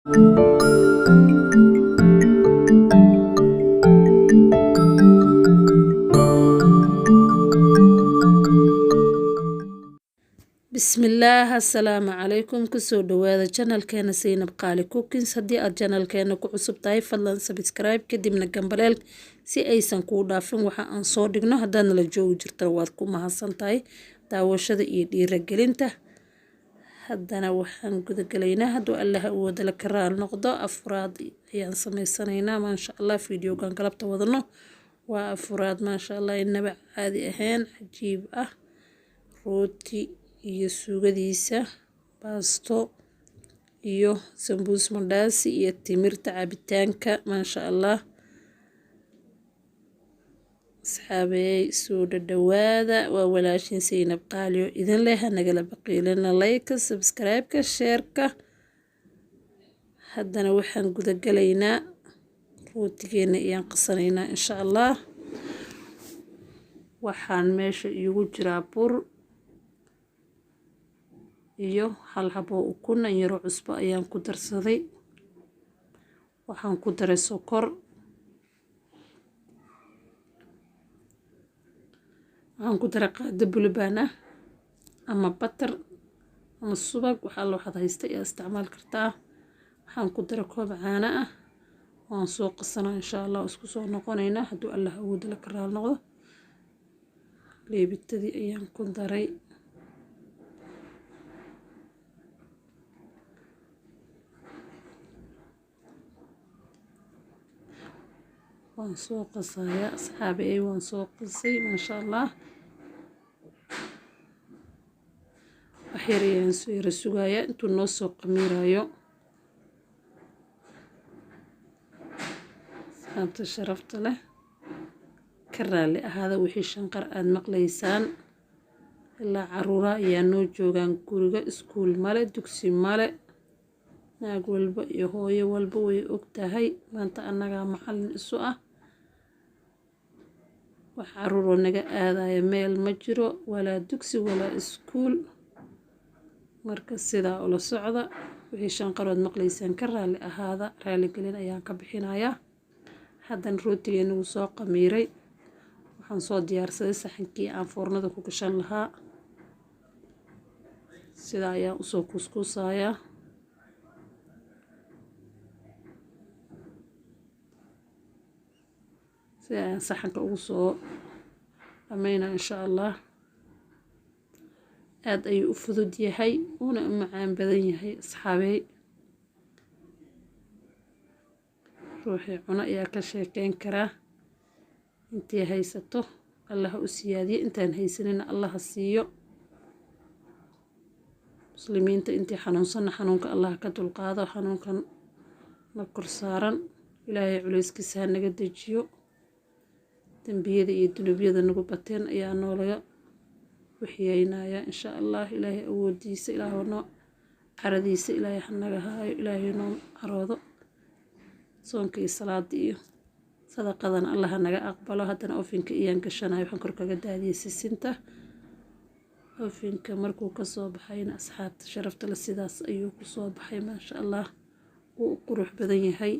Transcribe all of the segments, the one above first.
بسم الله السلام عليكم كسو دوادا channel كينا سينب قالي كوكينز هدي channel كينا كعصب تاي فضلا سبسكرايب كدبنا جنباليل سي ايسان كو دافن وحا انصور ديقنا هدان لجو جرترواد كو مهاسان تاي داوشada iyo dhiirigelinta haddana waxaan guda galaynaa hadduu Allah awoodo la karaal noqdo afraad ayaan sameysanaynaa maasha Allah videogan galabta wadano waa afraad maasha Allah inaba caadi ahayn cajiib ah rooti iyo suugadiisa baasto iyo sambuus mandaasi iyo timirta cabitaanka maasha Allah asxaabey soo dhawaada waa walaashin Saynab Qaaliyo idin leh nagala baqiilana like subscribe ka share ka haddana waxaan guda galaynaa rootigeena iyaan qasanaynaa insha Allah waxaan meesha igu jiraa bur iyo hal xabo ukun yar cusbo ayaan ku darsaday waxaan ku daray sokor waxaan ku daray qaado bulbaan ah ama butter ama subag waxa loo haysto ee isticmaal kartaa waxaan ku daray koob caano ah waan soo qasanaa insha Allah isku soo noqonaynaa hadduu Allah awoodo la karaal noqdo leebitadii ayaan ku daray waan soo qasayaa asxaabey waan soo qasay maasha Allah waxyarayaan soo yara sugayaa intuu noo soo qamiirayo saabta sharafta leh ka raali ahaada wixii shanqar aad maqlaysaan ilaa caruura ayaa noo joogaan guriga iskuul male dugsi male naag walba iyo hooyo walba way ogtahay maanta annaga macallin isu ah wax caruur naga aadaya meel ma jiro walaa dugsi walaa iskuul marka sidaa ula socda wixii shanqarood maqlaysaan ka raali ahaada raali gelin ayaan ka bixinayaa haddan rootigeena wuu soo qamiiray waxaan soo diyaarsaday saxankii aan foornada ku gashan lahaa sidaa ayaan usoo kuskuusayaa sida aan saxanka ugu soo dhameynaa insha Allah aad ayuu u fudud yahay una macaan badan yahay asxaabey ruuxii cuna ayaa ka sheekeyn karaa intii haysato Allah u siyaadiyo intaan haysanina Allah siiyo muslimiinta intii xanuunsan xanuunka Allah ka dulqaado xanuunkan la korsaaran Ilaahay culayskiisa naga dejiyo dambiyada iyo dunubyada nagu bateen ayaa noolaga wixiyaynaaya insha Allah Ilaahay awoodiisa ilaahona caradiisa Ilaahay hanaga haayo Ilaahay noo aroodo soonka iyo salaada iyo sadaqadan Allah naga aqbalo haddana ofinka iyaan gashanayo waxaan kor kaga daadiyay sisinta ofinka markuu ka soo baxayna asxaabta sharafta la sidaas ayuu ku soo baxay maasha Allah uu qurux badan yahay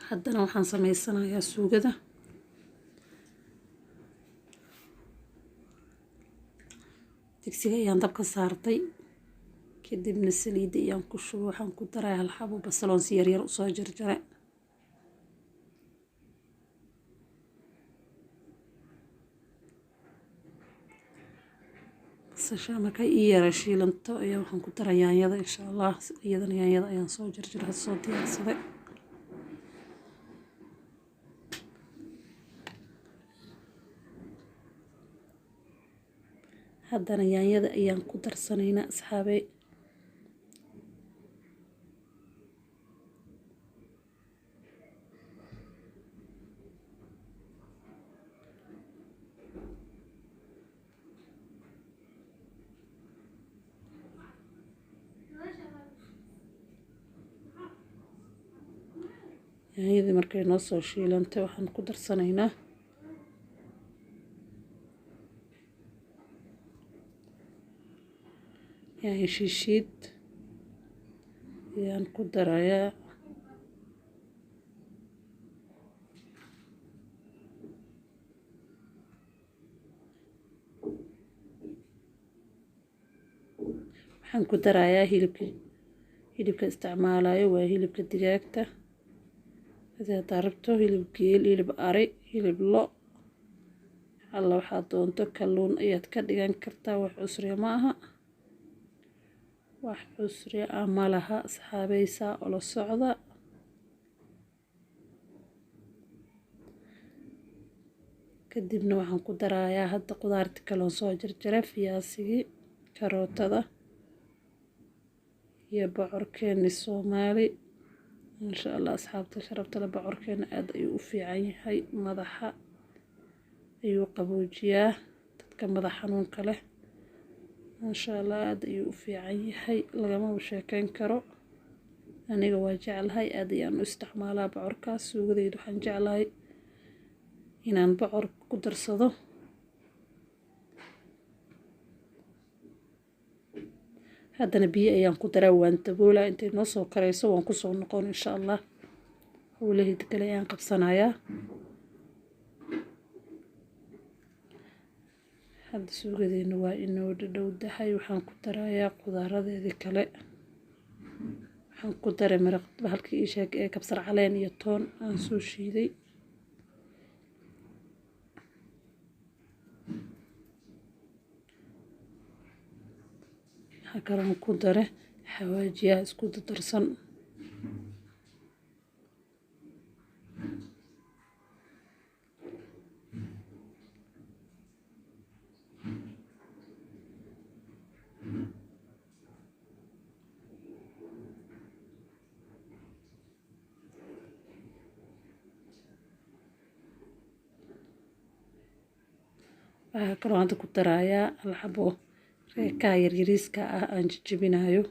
haddana waxaan sameysanayaa suugada digsiga ayaan dabka saartay kadibna saliida ayaan ku shubay waxaan ku daray hal xabo basaloon si yar yar u soo jarjaray basasha markay ii yara shiilanto ayaa waxaan ku daray yaanyada insha Allah iyadana yaanyada ayaan soo jarjaray soo diyaarsaday haddana yaanyada ayaan ku darsanaynaa asxaabey yaanyadii markay noo soo shiilantay waxaan ku darsanaynaa yaanyo shiishiid ayaan ku darayaa. waxaan ku darayaa hilibka isticmaalayo waa hilibka digaagta. haddaad rabto hilib geel, hilib ari, hilib lo, alla waxaad doonto, kalluun ayaad ka dhigan kartaa. wax cusri ma aha, wax cusri ah ma laha asxaabaysaa oo la socda. kadibna waxaan ku darayaa hadda qudaarta kaloon soo jarjaray, fiyaasigii, karootada iyo bocorkeeni Soomaali. insha Allah asxaabta sharafta leh, bocorkeena aad ayuu u fiican yahay, madaxa ayuu qaboojiyaa dadka madax xanuunka leh. insha Allah aad ayuu u fiican yahay, lagama sheekeyn karo. aniga waa jeclahay, aad ayaan u isticmaalaa bocorkaas. suugadayda waxaan jeclahay inaan bocor ku darsado. haddana biyo ayaan ku daraa, waan daboolaa intay noo soo karayso, waan kusoo noqon insha Allah. howlahayda kale ayaan qabsanayaa. hadda suugadeena waa inoo dhadhowdahay. waxaan ku darayaa qudaaradeedii kale. waxaan ku daray maraq bahalkii ii sheeg ee kabsar caleen iyo toon aan soo shiiday. waxaa kaloon ku dare xawaajiyaha isku darsan. waxaa kaloo hadda ku darayaa alxabo reekaa yaryariiska ah aan jijibinayo.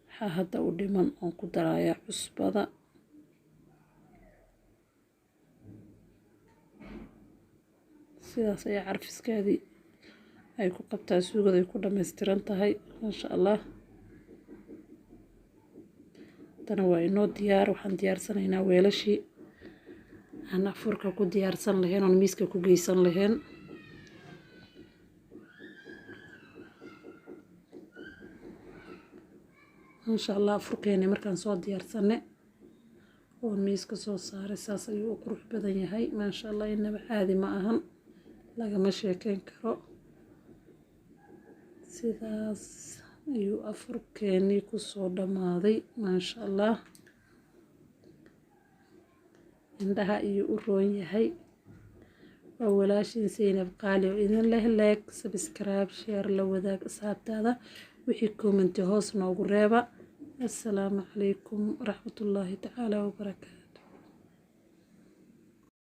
waxaa hadda u dhiman oon ku darayaa cusbada. sidaas ayaa carfiskeedii ay ku qabtaa, suugada ay ku dhammaystiran tahay. maasha Allah. haddana waa inoo diyaar. waxaan diyaarsanaynaa weelashii aan afurka ku diyaarsan lahayn, oon miiska ku geysan lahayn. maasha Allah. afurkeeni markaan soo diyaarsane oon miiska soo saaray, saas ayuu u qurux badan yahay. maasha Allah. inaba caadi ma ahan, lagama sheekeyn karo. sidaas ayuu afurkeenii kusoo dhammaaday. maasha Allah. indhaha ayuu u roon yahay. waa walaashin Zaynab Qaali oo idin leh like, subscribe, share, la wadaag asxaabtaada. wixii commenti hoos noogu reeba. assalaamu calaykum waraxmatullaahi tacaala wabarakaatu.